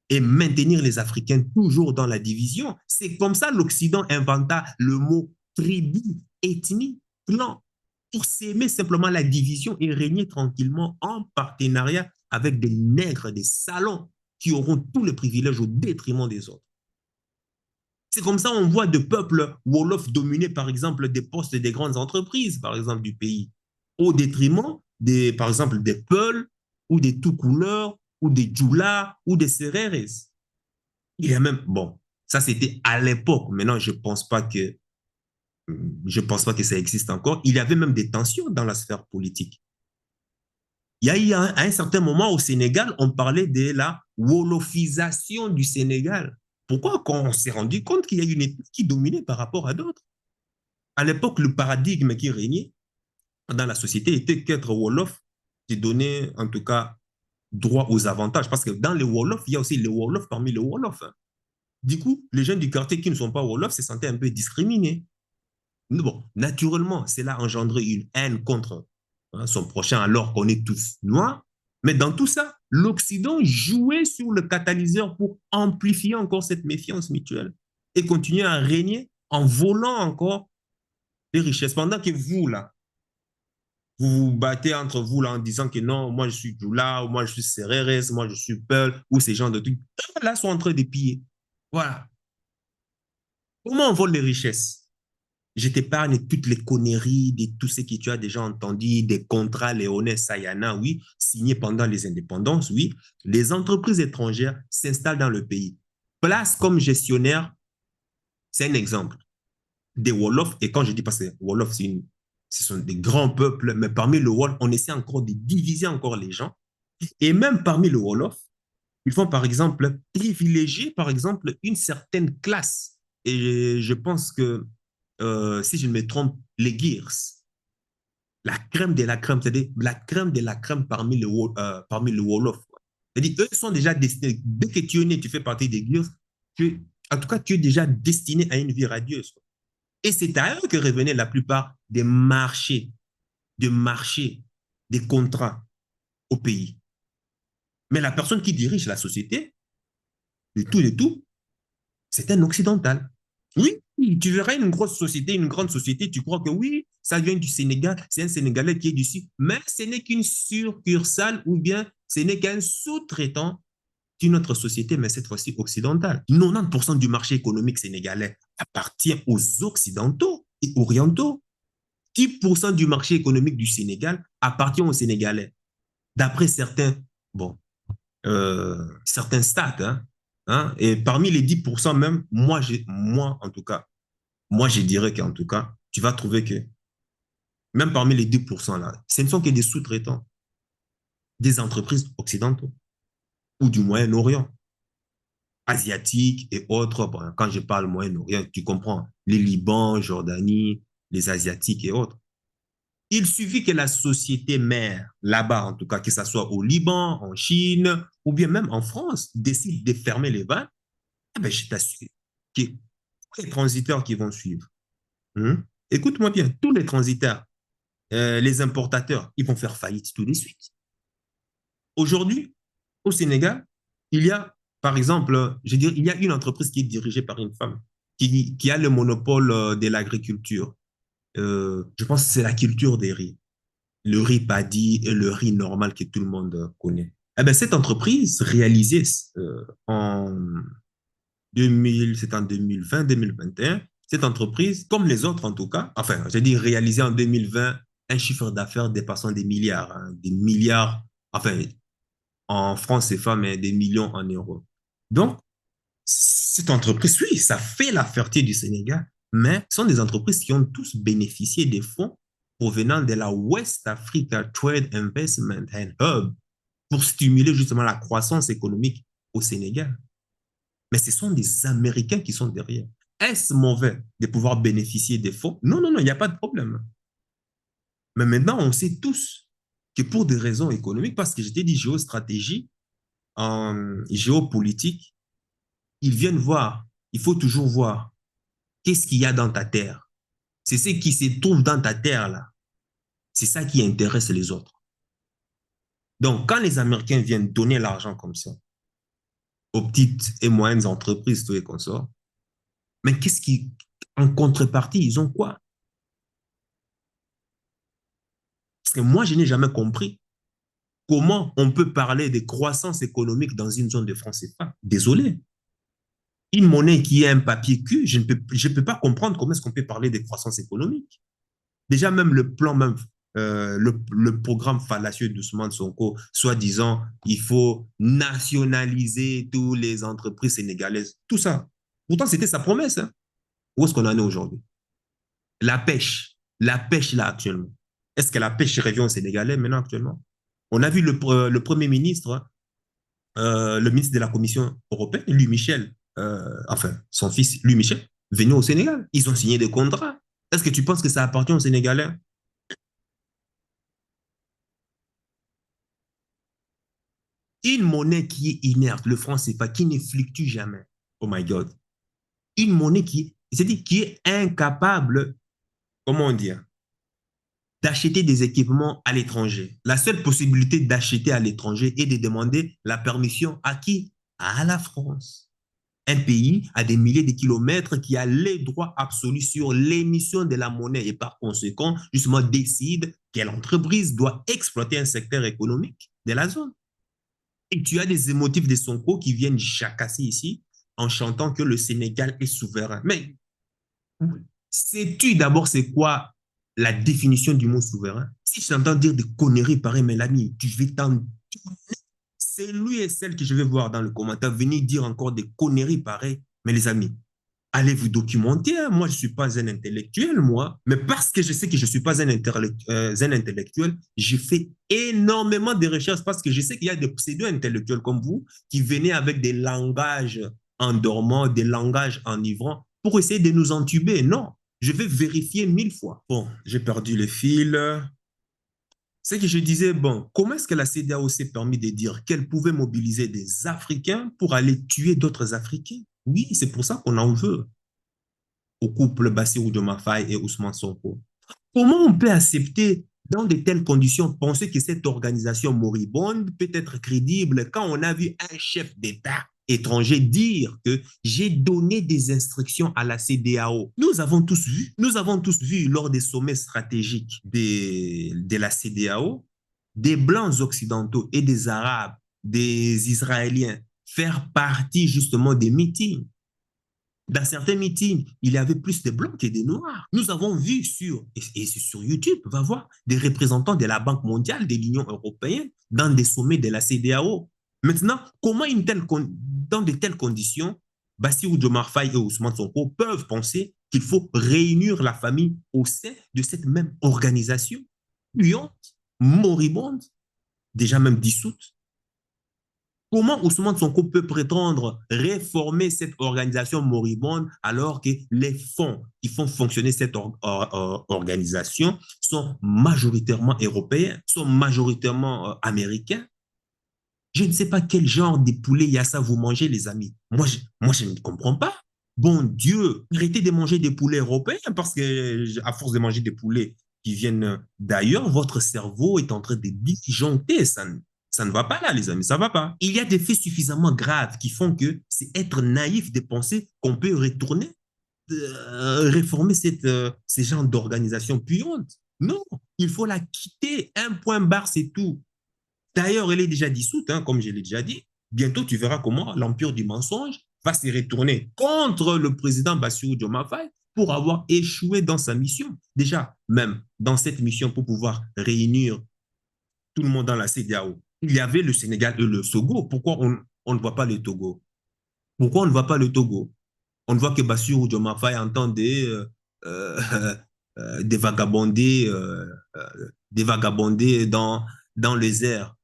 et maintenir les Africains toujours dans la division. C'est comme ça l'Occident inventa le mot tribu, ethnie, clan, pour s'aimer simplement la division et régner tranquillement en partenariat avec des nègres, des salons qui auront tous les privilèges au détriment des autres. C'est comme ça on voit de peuples Wolof dominer, par exemple, des postes des grandes entreprises, par exemple, du pays, au détriment, par exemple, des Peuls ou des Toucouleurs ou des Djoula ou des Sereres. Il y a même, bon, ça c'était à l'époque. Maintenant, je ne pense pas que ça existe encore. Il y avait même des tensions dans la sphère politique. Il y a eu à un certain moment au Sénégal, on parlait de la wolofisation du Sénégal. Pourquoi? Quand on s'est rendu compte qu'il y a une ethnie qui dominait par rapport à d'autres. À l'époque, le paradigme qui régnait dans la société était qu'être Wolof, qui donnait en tout cas droit aux avantages. Parce que dans les Wolofs, il y a aussi les Wolofs parmi les Wolofs. Du coup, les jeunes du quartier qui ne sont pas Wolofs se sentaient un peu discriminés. Bon, naturellement, cela a engendré une haine contre son prochain alors qu'on est tous noirs. Mais dans tout ça, l'Occident jouait sur le catalyseur pour amplifier encore cette méfiance mutuelle et continuer à régner en volant encore les richesses. Pendant que vous, là, vous vous battez entre vous là en disant que non, moi je suis Djoula, ou moi je suis Sereres, moi je suis Peul, ou ces gens de trucs, là sont en train de piller. Voilà. Comment on vole les richesses? Je t'épargne toutes les conneries de tout ce que tu as déjà entendu, des contrats Léonès Sayana, oui, signés pendant les indépendances, oui. Les entreprises étrangères s'installent dans le pays. Place comme gestionnaire, c'est un exemple. Des Wolofs, et quand je dis parce que Wolof, ce sont des grands peuples, mais parmi le Wolof, on essaie encore de diviser encore les gens. Et même parmi le Wolof, ils vont par exemple privilégier, par exemple, une certaine classe. Et je pense que si je ne me trompe, les Girs, la crème de la crème, c'est-à-dire la crème de la crème parmi le Wolof. C'est-à-dire, eux sont déjà destinés, dès que tu es né, tu fais partie des Girs, en tout cas, tu es déjà destiné à une vie radieuse. Et c'est à eux que revenaient la plupart des marchés, des contrats au pays. Mais la personne qui dirige la société, de tout, c'est un occidental. Oui, tu verras une grosse société, une grande société, tu crois que oui, ça vient du Sénégal, c'est un Sénégalais qui est d'ici, mais ce n'est qu'une succursale ou bien ce n'est qu'un sous-traitant d'une autre société, mais cette fois-ci occidentale. 90% du marché économique sénégalais appartient aux Occidentaux et Orientaux. 10% du marché économique du Sénégal appartient aux Sénégalais. D'après certains stats, et parmi les 10% même, moi, je dirais qu'en tout cas, tu vas trouver que même parmi les 10% là, ce ne sont que des sous-traitants, des entreprises occidentaux ou du Moyen-Orient, asiatiques et autres. Bon, quand je parle Moyen-Orient, tu comprends, les Liban, Jordanie, les Asiatiques et autres. Il suffit que la société mère, là-bas en tout cas, que ce soit au Liban, en Chine, ou bien même en France, décide de fermer les vannes, je t'assure que tous les transiteurs qui vont suivre, écoute-moi bien, tous les transiteurs, les importateurs, ils vont faire faillite tout de suite. Aujourd'hui, au Sénégal, il y a, par exemple, il y a une entreprise qui est dirigée par une femme, qui a le monopole de l'agriculture. Je pense que c'est la culture des riz. Le riz paddy et le riz normal que tout le monde connaît. Cette entreprise réalisée en 2020, 2021, cette entreprise, comme les autres en tout cas, enfin, j'ai dit réalisée en 2020, un chiffre d'affaires dépassant des milliards, enfin, en francs CFA, mais des millions en euros. Donc, cette entreprise, oui, ça fait la fierté du Sénégal, mais ce sont des entreprises qui ont tous bénéficié des fonds provenant de la West Africa Trade Investment and Hub pour stimuler justement la croissance économique au Sénégal. Mais ce sont des Américains qui sont derrière. Est-ce mauvais de pouvoir bénéficier des fonds? Non, il n'y a pas de problème. Mais maintenant, on sait tous que pour des raisons économiques, parce que je t'ai dit géostratégie, en géopolitique, ils viennent voir. Il faut toujours voir qu'est-ce qu'il y a dans ta terre. C'est ce qui se trouve dans ta terre, là. C'est ça qui intéresse les autres. Donc, quand les Américains viennent donner l'argent comme ça aux petites et moyennes entreprises, tout et consorts, mais qu'est-ce qui, en contrepartie, ils ont quoi? Parce que moi, je n'ai jamais compris comment on peut parler de croissance économique dans une zone de franc CFA. Désolé. Une monnaie qui est un papier cul, je ne peux pas comprendre comment est-ce qu'on peut parler de croissance économique. Déjà, même le plan, même le programme fallacieux d'Ousmane Sonko, soi-disant, il faut nationaliser toutes les entreprises sénégalaises. Tout ça. Pourtant, c'était sa promesse. Hein. Où est-ce qu'on en est aujourd'hui? La pêche là actuellement. Est-ce que la pêche revient aux Sénégalais maintenant actuellement? On a vu le Premier ministre, le ministre de la Commission européenne, Louis Michel, enfin, son fils Louis Michel, venir au Sénégal. Ils ont signé des contrats. Est-ce que tu penses que ça appartient aux Sénégalais? Une monnaie qui est inerte, le franc CFA, qui ne fluctue jamais. Oh my God. Une monnaie qui est incapable, comment dire, d'acheter des équipements à l'étranger. La seule possibilité d'acheter à l'étranger est de demander la permission à qui? À la France. Un pays à des milliers de kilomètres qui a les droits absolus sur l'émission de la monnaie et par conséquent, justement, décide quelle entreprise doit exploiter un secteur économique de la zone. Et tu as des émotifs de Sonko qui viennent jacasser ici en chantant que le Sénégal est souverain. Mais sais-tu d'abord c'est quoi la définition du mot souverain? Si je t'entends dire des conneries pareilles, Mélanie, tu vais t'en... C'est lui et celle que je vais voir dans le commentaire venir dire encore des conneries pareilles. Mais les amis, allez vous documenter. Hein. Moi, je ne suis pas un intellectuel, moi. Mais parce que je sais que je ne suis pas un intellectuel, j'ai fait énormément de recherches parce que je sais qu'il y a des pseudo-intellectuels comme vous qui venaient avec des langages endormants, des langages enivrants pour essayer de nous entuber. Non, je vais vérifier 1000 fois. Bon, j'ai perdu le fil. C'est que je disais, bon, comment est-ce que la CEDEAO s'est permis de dire qu'elle pouvait mobiliser des Africains pour aller tuer d'autres Africains? Oui, c'est pour ça qu'on en veut au couple Bassirou Diomaye Faye et Ousmane Sonko. Comment on peut accepter, dans de telles conditions, penser que cette organisation moribonde peut être crédible quand on a vu un chef d'État étranger dire que j'ai donné des instructions à la CEDEAO? Nous avons tous vu lors des sommets stratégiques de la CEDEAO, des Blancs occidentaux et des Arabes, des Israéliens, faire partie justement des meetings. Dans certains meetings, il y avait plus de Blancs que de Noirs. Nous avons vu et c'est sur YouTube, va voir, des représentants de la Banque mondiale, de l'Union européenne, dans des sommets de la CEDEAO. Maintenant, comment dans de telles conditions, Bassirou Diomaye Faye et Ousmane Sonko peuvent penser qu'il faut réunir la famille au sein de cette même organisation puante, moribonde, déjà même dissoute? Comment Ousmane Sonko peut prétendre réformer cette organisation moribonde alors que les fonds qui font fonctionner cette organisation sont majoritairement européens, sont majoritairement américains? Je ne sais pas quel genre de poulet il y a ça vous mangez, les amis. Moi, je ne comprends pas. Bon Dieu, arrêtez de manger des poulets européens parce que à force de manger des poulets qui viennent d'ailleurs, votre cerveau est en train de disjoncter. Ça ne va pas là, les amis, ça ne va pas. Il y a des faits suffisamment graves qui font que c'est être naïf de penser qu'on peut retourner, réformer ces genres d'organisation puante. Non, il faut la quitter. Un point barre, c'est tout. D'ailleurs, elle est déjà dissoute, hein, comme je l'ai déjà dit. Bientôt, tu verras comment l'empire du mensonge va se retourner contre le président Bassirou Diomaye Faye pour avoir échoué dans sa mission. Déjà, même dans cette mission, pour pouvoir réunir tout le monde dans la CEDEAO, il y avait le Sénégal et le Togo. Pourquoi on ne voit pas le Togo? Pourquoi on ne voit pas le Togo? On voit que Bassirou Diomaye Faye entendait des vagabondés dans les airs.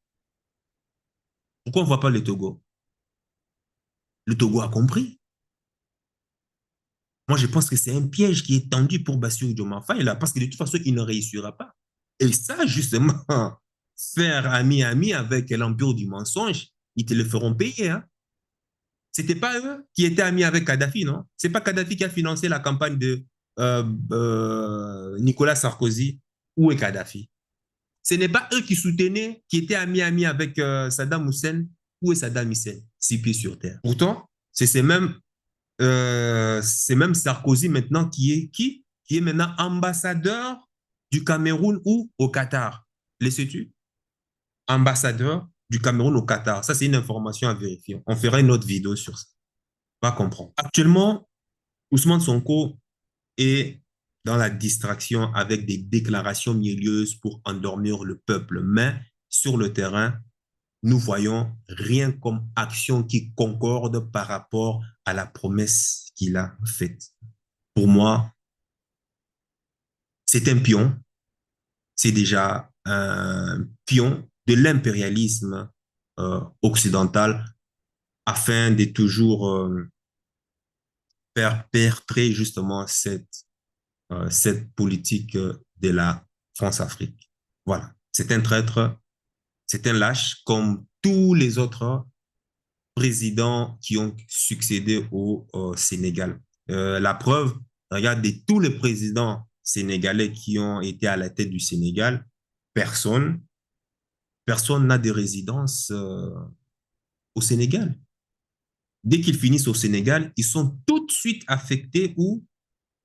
Pourquoi on ne voit pas le Togo? Le Togo a compris. Moi, je pense que c'est un piège qui est tendu pour Bassirou Diomaye Faye là, parce que de toute façon, il ne réussira pas. Et ça, justement, faire ami avec l'empire du mensonge, ils te le feront payer. Hein. Ce n'était pas eux qui étaient amis avec Kadhafi, non? Ce n'est pas Kadhafi qui a financé la campagne de Nicolas Sarkozy. Où est Kadhafi? Ce n'est pas eux qui soutenaient, qui étaient amis avec Saddam Hussein. Où est Saddam Hussein? 6 pieds sur terre. Pourtant, c'est même Sarkozy maintenant qui est maintenant ambassadeur du Cameroun ou au Qatar. Le sais-tu? Ambassadeur du Cameroun au Qatar. Ça, c'est une information à vérifier. On fera une autre vidéo sur ça. On va comprendre. Actuellement, Ousmane Sonko est dans la distraction avec des déclarations mielleuses pour endormir le peuple. Mais sur le terrain, nous voyons rien comme action qui concorde par rapport à la promesse qu'il a faite. Pour moi, c'est un pion. C'est déjà un pion de l'impérialisme occidental afin de toujours perpétrer justement cette politique de la France-Afrique. Voilà. C'est un traître, c'est un lâche comme tous les autres présidents qui ont succédé au Sénégal. La preuve, regardez tous les présidents sénégalais qui ont été à la tête du Sénégal, personne n'a de résidence au Sénégal. Dès qu'ils finissent au Sénégal, ils sont tout de suite affectés où?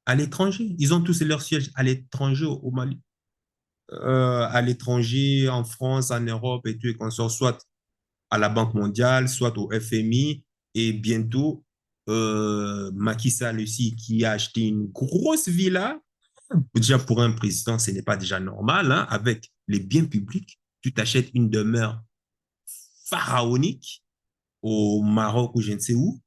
À l'étranger. Ils ont tous leur siège à l'étranger, au Mali, à l'étranger, en France, en Europe et tout, et qu'on sort soit à la Banque mondiale, soit au FMI, et bientôt, Macky Sall aussi, qui a acheté une grosse villa. Déjà, pour un président, ce n'est pas déjà normal, hein, avec les biens publics. Tu t'achètes une demeure pharaonique au Maroc ou je ne sais où,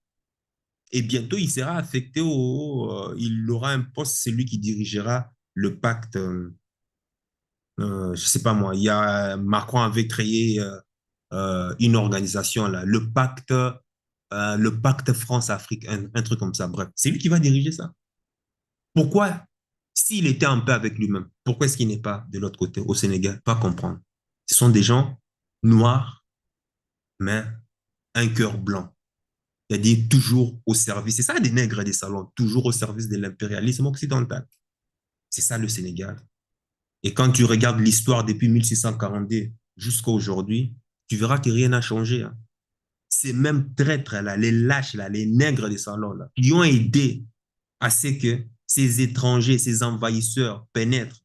et bientôt, il sera affecté il aura un poste, c'est lui qui dirigera le pacte, je ne sais pas moi, Macron avait créé une organisation, là, le pacte France-Afrique, un truc comme ça, bref, c'est lui qui va diriger ça. Pourquoi, s'il était en paix avec lui-même, pourquoi est-ce qu'il n'est pas de l'autre côté, au Sénégal? Pas comprendre. Ce sont des gens noirs, mais un cœur blanc. C'est-à-dire toujours au service. C'est ça des nègres et des salons, toujours au service de l'impérialisme occidental. C'est ça le Sénégal. Et quand tu regardes l'histoire depuis 1642 jusqu'à aujourd'hui, tu verras que rien n'a changé. Hein. Ces mêmes traîtres-là, les lâches-là, les nègres des salons-là, qui ont aidé à ce que ces étrangers, ces envahisseurs pénètrent,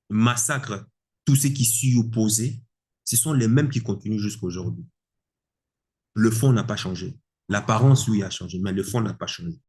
massacrent tous ceux qui s'y opposaient, ce sont les mêmes qui continuent jusqu'à aujourd'hui. Le fond n'a pas changé. L'apparence, oui, a changé, mais le fond n'a pas changé.